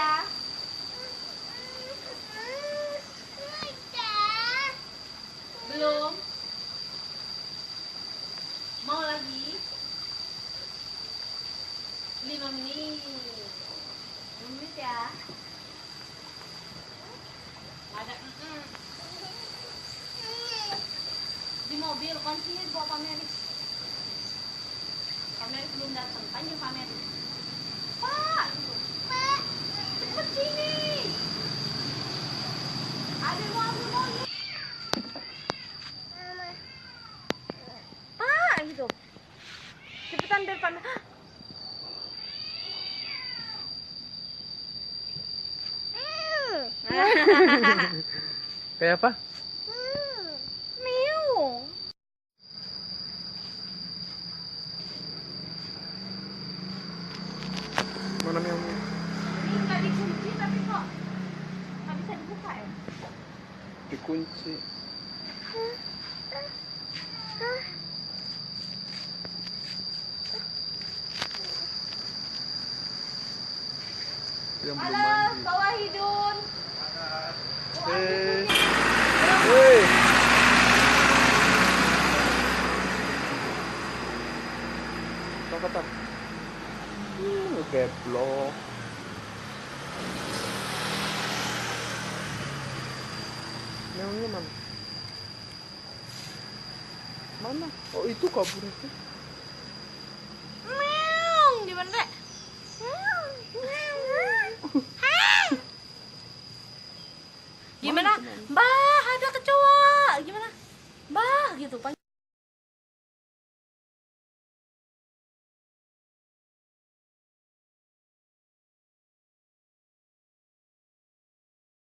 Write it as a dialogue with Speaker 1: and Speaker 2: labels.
Speaker 1: ya. Belum. Mau lagi? 5 menit. 5 menit ya. Ada di mobil kuncinya bawa Pameris. Pameris belum datang, panggil Pameris. Pak, cepet sini. Ada mau ambil mobil. Pak, gitu. Cepetan biar Pameris.
Speaker 2: Kayak apa?
Speaker 1: Miu.
Speaker 2: Mana yang
Speaker 1: Ini nggak dikunci tapi kok nggak bisa dibuka ya?
Speaker 2: dikunci? Yang belum
Speaker 1: Halo,
Speaker 2: mandi.
Speaker 1: bawa hidung.
Speaker 2: Hei. Kata. Keblok. Meongnya mana? Mana? Oh itu kabur itu.